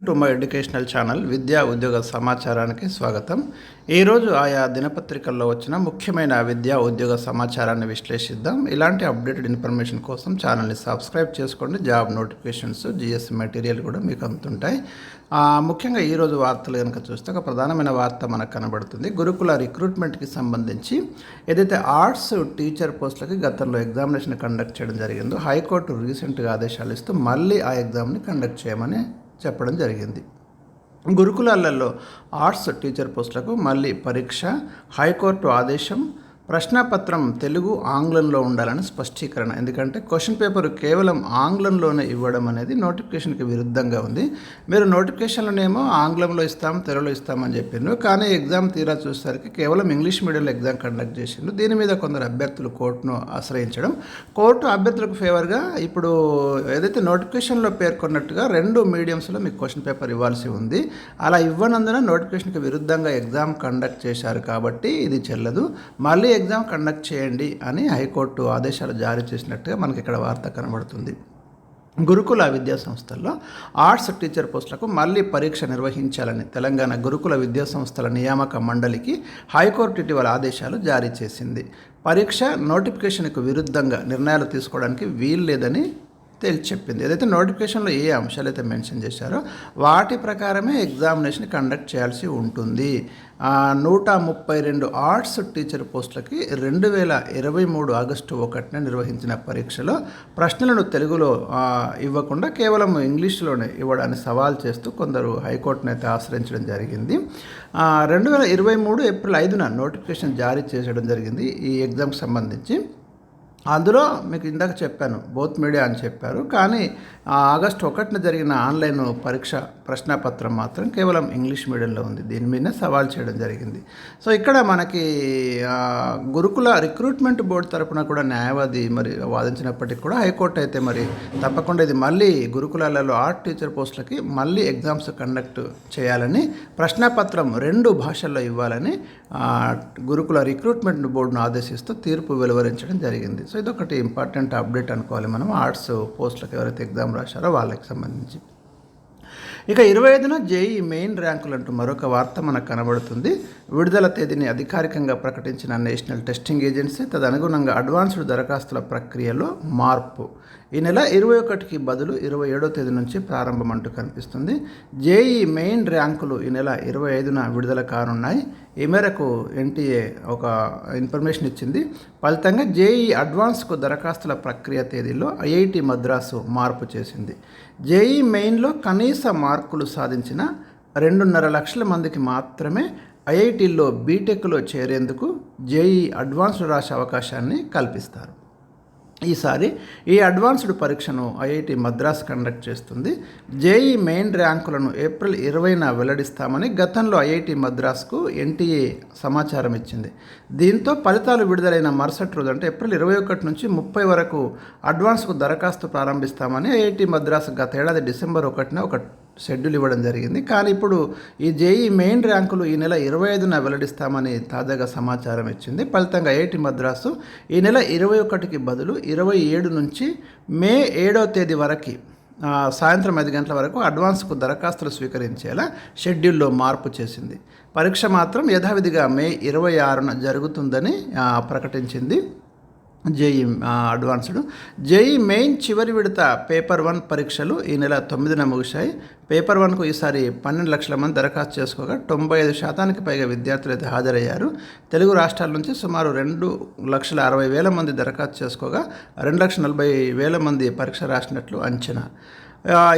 To my educational channel విద్యా ఉద్యోగ సమాచారానికి స్వాగతం. ఈరోజు ఆయా దినపత్రికల్లో వచ్చిన ముఖ్యమైన విద్యా ఉద్యోగ సమాచారాన్ని విశ్లేషిద్దాం. ఇలాంటి అప్డేటెడ్ ఇన్ఫర్మేషన్ కోసం ఛానల్ని సబ్స్క్రైబ్ చేసుకోండి. జాబ్ నోటిఫికేషన్స్, జిఎస్సి మెటీరియల్ కూడా మీకు అందుతుంటాయి. ముఖ్యంగా ఈరోజు వార్తలు కనుక చూస్తే ఒక ప్రధానమైన వార్త మనకు కనబడుతుంది. గురుకుల రిక్రూట్మెంట్కి సంబంధించి ఏదైతే ఆర్ట్స్ టీచర్ పోస్టులకి గతంలో ఎగ్జామినేషన్ కండక్ట్ చేయడం జరిగిందో హైకోర్టు రీసెంట్గా ఆదేశాలు ఇస్తూ మళ్ళీ ఆ ఎగ్జామ్ని కండక్ట్ చేయమని చెప్పడం జరిగింది. గురుకులాలలో ఆర్ట్స్ టీచర్ పోస్టులకు మళ్ళీ పరీక్ష, హైకోర్టు ఆదేశం. ప్రశ్నపత్రం తెలుగు, ఆంగ్లంలో ఉండాలని స్పష్టీకరణ. ఎందుకంటే క్వశ్చన్ పేపర్ కేవలం ఆంగ్లంలోనే ఇవ్వడం అనేది నోటిఫికేషన్కి విరుద్ధంగా ఉంది. మీరు నోటిఫికేషన్లోనేమో ఆంగ్లంలో ఇస్తాం, తెలుగులో ఇస్తామని చెప్పిండ్రు, కానీ ఎగ్జామ్ తీరా చూసేసరికి కేవలం ఇంగ్లీష్ మీడియంలో ఎగ్జామ్ కండక్ట్ చేసిండ్రు. దీని మీద కొందరు అభ్యర్థులు కోర్టును ఆశ్రయించడం, కోర్టు అభ్యర్థులకు ఫేవర్గా ఇప్పుడు ఏదైతే నోటిఫికేషన్లో పేర్కొన్నట్టుగా 2 మీడియంస్లో మీకు క్వశ్చన్ పేపర్ ఇవ్వాల్సి ఉంది. అలా ఇవ్వనందున నోటిఫికేషన్కి విరుద్ధంగా ఎగ్జామ్ కండక్ట్ చేశారు కాబట్టి ఇది చెల్లదు, మళ్ళీ ఎగ్జామ్ కండక్ట్ చేయండి అని హైకోర్టు ఆదేశాలు జారీ చేసినట్టుగా మనకి ఇక్కడ వార్త కనబడుతుంది. గురుకుల విద్యా సంస్థల్లో ఆర్ట్స్ టీచర్ పోస్టులకు మళ్ళీ పరీక్ష నిర్వహించాలని తెలంగాణ గురుకుల విద్యా సంస్థల నియామక మండలికి హైకోర్టు ఇటీవల ఆదేశాలు జారీ చేసింది. పరీక్ష నోటిఫికేషన్కు విరుద్ధంగా నిర్ణయాలు తీసుకోవడానికి వీలు లేదని తేల్చి చెప్పింది. ఏదైతే నోటిఫికేషన్లో ఏ అంశాలు అయితే మెన్షన్ చేశారో వాటి ప్రకారమే ఎగ్జామినేషన్ కండక్ట్ చేయాల్సి ఉంటుంది. 132 ఆర్ట్స్ టీచర్ పోస్టులకి 2023 ఆగస్టు 1న నిర్వహించిన పరీక్షలో ప్రశ్నలను తెలుగులో ఇవ్వకుండా కేవలం ఇంగ్లీష్లోనే ఇవ్వడాన్ని సవాల్ చేస్తూ కొందరు హైకోర్టును అయితే ఆశ్రయించడం జరిగింది. 2023 ఏప్రిల్ 5న నోటిఫికేషన్ జారీ చేయడం జరిగింది ఈ ఎగ్జామ్కి సంబంధించి. అందులో మీకు ఇందాక చెప్పాను బోత్ మీడియా అని చెప్పారు, కానీ ఆగస్టు 1న జరిగిన ఆన్లైన్ పరీక్ష ప్రశ్నపత్రం మాత్రం కేవలం ఇంగ్లీష్ మీడియంలో ఉంది. దీని మీద సవాల్ చేయడం జరిగింది. సో ఇక్కడ మనకి గురుకుల రిక్రూట్మెంట్ బోర్డు తరపున కూడా న్యాయవాది మరి వాదించినప్పటికీ కూడా హైకోర్టు అయితే మరి తప్పకుండా ఇది మళ్ళీ గురుకులాలలో ఆర్ట్ టీచర్ పోస్టులకి మళ్ళీ ఎగ్జామ్స్ కండక్ట్ చేయాలని, ప్రశ్నపత్రం 2 భాషల్లో ఇవ్వాలని గురుకుల రిక్రూట్మెంట్ బోర్డును ఆదేశిస్తూ తీర్పు వెలువరించడం జరిగింది. సో ఇదొకటి ఇంపార్టెంట్ అప్డేట్ అనుకోవాలి మనం ఆర్ట్స్ పోస్టులకు ఎవరైతే ఎగ్జామ్ రాశారో వాళ్ళకి సంబంధించి. ఇక 25న జేఈ మెయిన్ ర్యాంకులు అంటూ మరొక వార్త మనకు కనబడుతుంది. విడుదల తేదీని అధికారికంగా ప్రకటించిన నేషనల్ టెస్టింగ్ ఏజెన్సీ తదనుగుణంగా అడ్వాన్స్డ్ దరఖాస్తుల ప్రక్రియలో మార్పు. ఈ నెల 21కి బదులు 27వ తేదీ నుంచి ప్రారంభం అంటూ కనిపిస్తుంది. జేఈ మెయిన్ ర్యాంకులు ఈ నెల 25న విడుదల కానున్నాయి. ఈ మేరకు ఎన్టీఏ ఒక ఇన్ఫర్మేషన్ ఇచ్చింది. ఫలితంగా జేఈ అడ్వాన్స్కు దరఖాస్తుల ప్రక్రియ తేదీలో ఐఐటి మద్రాసు మార్పు చేసింది. జేఈ మెయిన్లో కనీస మార్కులు సాధించిన 2.5 లక్షల మందికి మాత్రమే ఐఐటీల్లో బీటెక్లో చేరేందుకు జేఈ అడ్వాన్స్డ్ రాసే అవకాశాన్ని కల్పిస్తారు. ఈసారి ఈ అడ్వాన్స్డ్ పరీక్షను ఐఐటి మద్రాస్ కండక్ట్ చేస్తుంది. జేఈ మెయిన్ ర్యాంకులను ఏప్రిల్ 20న వెల్లడిస్తామని గతంలో ఐఐటి మద్రాస్కు ఎన్టీఏ సమాచారం ఇచ్చింది. దీంతో ఫలితాలు విడుదలైన మరుసటి రోజు అంటే ఏప్రిల్ 21 నుంచి 30 వరకు అడ్వాన్స్కు దరఖాస్తు ప్రారంభిస్తామని ఐఐటి మద్రాస్ గత ఏడాది డిసెంబర్ 1న ఒక షెడ్యూల్ ఇవ్వడం జరిగింది. కానీ ఇప్పుడు ఈ జేఈ మెయిన్ ర్యాంకులు ఈ నెల 25న వెల్లడిస్తామని తాజాగా సమాచారం ఇచ్చింది. ఫలితంగా ఐఐటి మద్రాసు ఈ నెల 21కి బదులు 27 నుంచి మే 7వ తేదీ వరకు సాయంత్రం 5 గంటల వరకు అడ్వాన్స్కు దరఖాస్తులు స్వీకరించేలా షెడ్యూల్లో మార్పు చేసింది. పరీక్ష మాత్రం యథావిధిగా మే 26న జరుగుతుందని ప్రకటించింది. JEE advanced. జేఈ మెయిన్ చివరి విడత పేపర్ 1 పరీక్షలు ఈ నెల 9న ముగిశాయి. పేపర్ 1కు ఈసారి 12 లక్షల మంది దరఖాస్తు చేసుకోగా 95% పైగా విద్యార్థులు అయితే హాజరయ్యారు. తెలుగు రాష్ట్రాల నుంచి సుమారు 2,60,000 మంది దరఖాస్తు చేసుకోగా 2,40,000 మంది పరీక్ష రాసినట్లు అంచనా.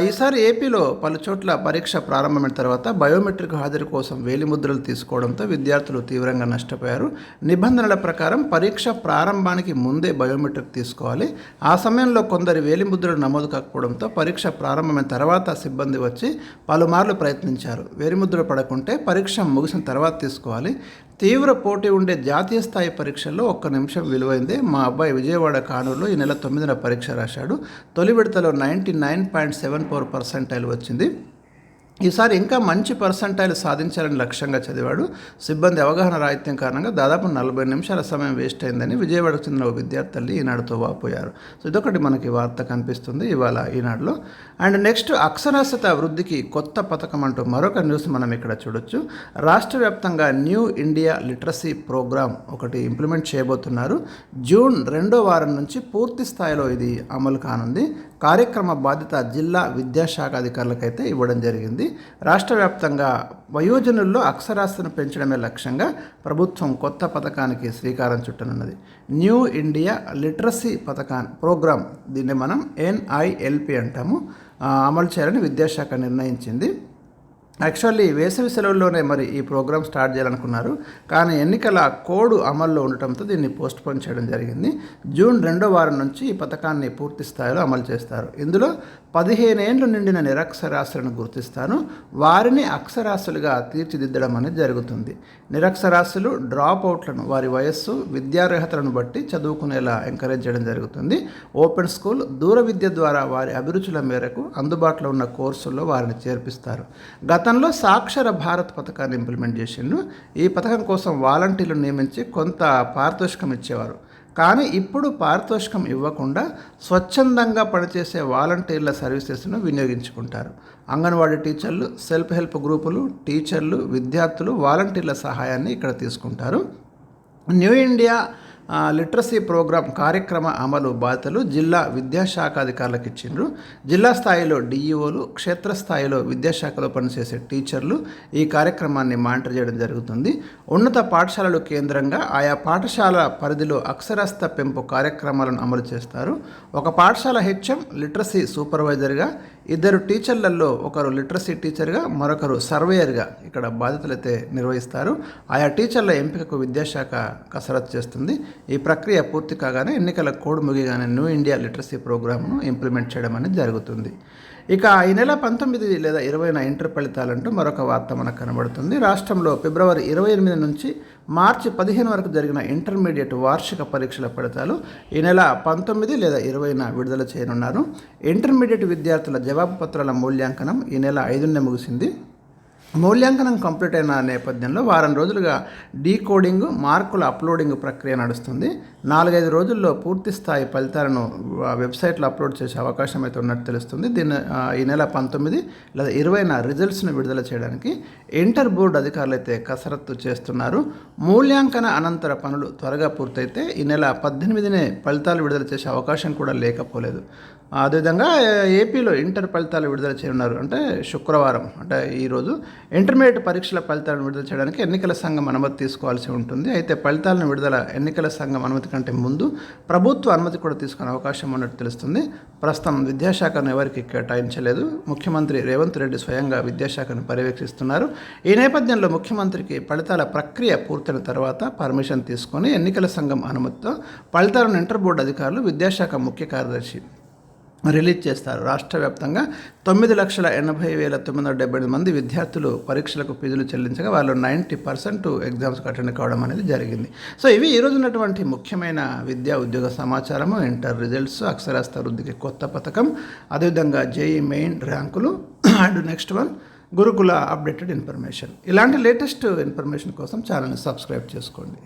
ఈసారి ఏపీలో పలు చోట్ల పరీక్ష ప్రారంభమైన తర్వాత బయోమెట్రిక్ హాజరు కోసం వేలిముద్రలు తీసుకోవడంతో విద్యార్థులు తీవ్రంగా నష్టపోయారు. నిబంధనల ప్రకారం పరీక్ష ప్రారంభానికి ముందే బయోమెట్రిక్ తీసుకోవాలి. ఆ సమయంలో కొందరి వేలిముద్రలు నమోదు కాకపోవడంతో పరీక్ష ప్రారంభమైన తర్వాత సిబ్బంది వచ్చి పలుమార్లు ప్రయత్నించారు. వేలిముద్ర పడకుంటే పరీక్ష ముగిసిన తర్వాత తీసుకోవాలి. తీవ్ర పోటీ ఉండే జాతీయ స్థాయి పరీక్షల్లో 1 నిమిషం విలువైందే. మా అబ్బాయి విజయవాడ కానూరులో ఈ నెల 9న పరీక్ష రాశాడు. తొలి విడతలో 99.74% వచ్చింది. ఈసారి ఇంకా మంచి పర్సంటైల్ సాధించాలని లక్ష్యంగా చదివాడు. సిబ్బంది అవగాహన రాహిత్యం కారణంగా దాదాపు 40 నిమిషాల సమయం వేస్ట్ అయిందని విజయవాడకు చెందిన ఓ విద్యార్థి తల్లి ఈనాడుతో వాపోయారు. సో ఇదొకటి మనకి వార్త కనిపిస్తుంది ఇవాళ ఈనాడులో. అండ్ నెక్స్ట్ అక్షరాస్యత వృద్ధికి కొత్త పథకం అంటూ మరొక న్యూస్ మనం ఇక్కడ చూడొచ్చు. రాష్ట్ర వ్యాప్తంగా న్యూ ఇండియా లిటరసీ ప్రోగ్రామ్ ఒకటి ఇంప్లిమెంట్ చేయబోతున్నారు. జూన్ 2వ వారం నుంచి పూర్తి స్థాయిలో ఇది అమలు కానుంది. కార్యక్రమ బాధ్యత జిల్లా విద్యాశాఖ అధికారులకైతే ఇవ్వడం జరిగింది. రాష్ట్ర వ్యాప్తంగా వయోజనుల్లో అక్షరాస్యతను పెంచడమే లక్ష్యంగా ప్రభుత్వం కొత్త పథకానికి శ్రీకారం చుట్టనున్నది. న్యూ ఇండియా లిటరసీ ప్రోగ్రామ్, దీన్ని మనం NILP అంటాము, అమలు చేయాలని విద్యాశాఖ నిర్ణయించింది. యాక్చువల్లీ వేసవి సెలవుల్లోనే మరి ఈ ప్రోగ్రామ్ స్టార్ట్ చేయాలనుకున్నారు, కానీ ఎన్నికల కోడ్ అమల్లో ఉండటంతో దీన్ని పోస్ట్పోన్ చేయడం జరిగింది. జూన్ 2వ వారం నుంచి ఈ పథకాన్ని పూర్తి స్థాయిలో అమలు చేస్తారు. ఇందులో 15 ఏళ్ళు నిండిన నిరక్షరాస్యులను గుర్తిస్తాను, వారిని అక్షరాస్యులుగా తీర్చిదిద్దడం అనేది జరుగుతుంది. నిరక్షరాస్యులు డ్రాప్ అవుట్లను వారి వయస్సు విద్యార్హతలను బట్టి చదువుకునేలా ఎంకరేజ్ చేయడం జరుగుతుంది. ఓపెన్ స్కూల్, దూర విద్య ద్వారా వారి అభిరుచుల మేరకు అందుబాటులో ఉన్న కోర్సుల్లో వారిని చేర్పిస్తారు. గతంలో సాక్షర భారత్ పథకాన్ని ఇంప్లిమెంట్ చేసిండు. ఈ పథకం కోసం వాలంటీర్లు నియమించి కొంత పారితోషికం ఇచ్చేవారు. కానీ ఇప్పుడు పారితోషికం ఇవ్వకుండా స్వచ్ఛందంగా పనిచేసే వాలంటీర్ల సర్వీసెస్ను వినియోగించుకుంటారు. అంగన్వాడీ టీచర్లు, సెల్ఫ్ హెల్ప్ గ్రూపులు, టీచర్లు, విద్యార్థులు వాలంటీర్ల సహాయాన్ని ఇక్కడ తీసుకుంటారు. న్యూ ఇండియా లిటరసీ ప్రోగ్రాం కార్యక్రమ అమలు బాధ్యతలు జిల్లా విద్యాశాఖ అధికారులకు ఇచ్చిండ్రు. జిల్లా స్థాయిలో DEOలు, క్షేత్రస్థాయిలో విద్యాశాఖలో పనిచేసే టీచర్లు ఈ కార్యక్రమాన్ని మానిటర్ చేయడం జరుగుతుంది. ఉన్నత పాఠశాలలు కేంద్రంగా ఆయా పాఠశాల పరిధిలో అక్షరాస్యత పెంపు కార్యక్రమాలను అమలు చేస్తారు. ఒక పాఠశాల HM లిటరసీ సూపర్వైజర్గా, 2 టీచర్లలో ఒకరు లిటరసీ టీచర్గా, మరొకరు సర్వేయర్గా ఇక్కడ బాధ్యతలైతే నిర్వహిస్తారు. ఆయా టీచర్ల ఎంపికకు విద్యాశాఖ కసరత్తు చేస్తుంది. ఈ ప్రక్రియ పూర్తి కాగానే ఎన్నికల కోడ్ ముగిగానే న్యూ ఇండియా లిటరసీ ప్రోగ్రామ్ను ఇంప్లిమెంట్ చేయడం అనేది జరుగుతుంది. ఇక ఈ నెల 19 లేదా 20న ఇంటర్ ఫలితాలంటూ మరొక వార్త మనకు కనబడుతుంది. రాష్ట్రంలో ఫిబ్రవరి 28 నుంచి మార్చి 15 వరకు జరిగిన ఇంటర్మీడియట్ వార్షిక పరీక్షల ఫలితాలు ఈ నెల 19 లేదా 20న విడుదల చేయనున్నారు. ఇంటర్మీడియట్ విద్యార్థుల జవాబు పత్రాల మూల్యాంకనం ఈ నెల 5న ముగిసింది. మూల్యాంకనం కంప్లీట్ అయిన నేపథ్యంలో వారం రోజులుగా డీకోడింగ్, మార్కుల అప్లోడింగ్ ప్రక్రియ నడుస్తుంది. 4-5 రోజుల్లో పూర్తి స్థాయి ఫలితాలను వెబ్సైట్లో అప్లోడ్ చేసే అవకాశం అయితే ఉన్నట్టు తెలుస్తుంది. దీన్ని ఈ నెల 19 లేదా 20న రిజల్ట్స్ను విడుదల చేయడానికి ఇంటర్ బోర్డు అధికారులు అయితే కసరత్తు చేస్తున్నారు. మూల్యాంకన అనంతర పనులు త్వరగా పూర్తయితే ఈ నెల 18నే ఫలితాలు విడుదల చేసే అవకాశం కూడా లేకపోలేదు. అదేవిధంగా ఏపీలో ఇంటర్ ఫలితాలు విడుదల చేయనున్నారు. అంటే శుక్రవారం, అంటే ఈరోజు ఇంటర్మీడియట్ పరీక్షల ఫలితాలను విడుదల చేయడానికి ఎన్నికల సంఘం అనుమతి తీసుకోవాల్సి ఉంటుంది. అయితే ఫలితాలను విడుదల ఎన్నికల సంఘం అనుమతి కంటే ముందు ప్రభుత్వ అనుమతి కూడా తీసుకునే అవకాశం ఉన్నట్టు తెలుస్తుంది. ప్రస్తుతం విద్యాశాఖను ఎవరికి కేటాయించలేదు. ముఖ్యమంత్రి రేవంత్ రెడ్డి స్వయంగా విద్యాశాఖను పర్యవేక్షిస్తున్నారు. ఈ నేపథ్యంలో ముఖ్యమంత్రికి ఫలితాల ప్రక్రియ పూర్తయిన తర్వాత పర్మిషన్ తీసుకొని ఎన్నికల సంఘం అనుమతితో ఫలితాలను ఇంటర్ బోర్డు అధికారులు విద్యాశాఖ ముఖ్య కార్యదర్శి రిలీజ్ చేస్తారు. రాష్ట్ర వ్యాప్తంగా 9,80,978 మంది విద్యార్థులు పరీక్షలకు ఫీజులు చెల్లించగా వాళ్ళు 90% ఎగ్జామ్స్కి అటెండ్ కావడం అనేది జరిగింది. సో ఇవి ఈరోజు ఉన్నటువంటి ముఖ్యమైన విద్యా ఉద్యోగ సమాచారము. ఇంటర్ రిజల్ట్స్, అక్షరాస్యత వృద్ధికి కొత్త పథకం, అదేవిధంగా JEE మెయిన్ ర్యాంకులు అండ్ నెక్స్ట్ వన్ గురుకుల అప్డేటెడ్ ఇన్ఫర్మేషన్. ఇలాంటి లేటెస్ట్ ఇన్ఫర్మేషన్ కోసం ఛానల్ని సబ్స్క్రైబ్ చేసుకోండి.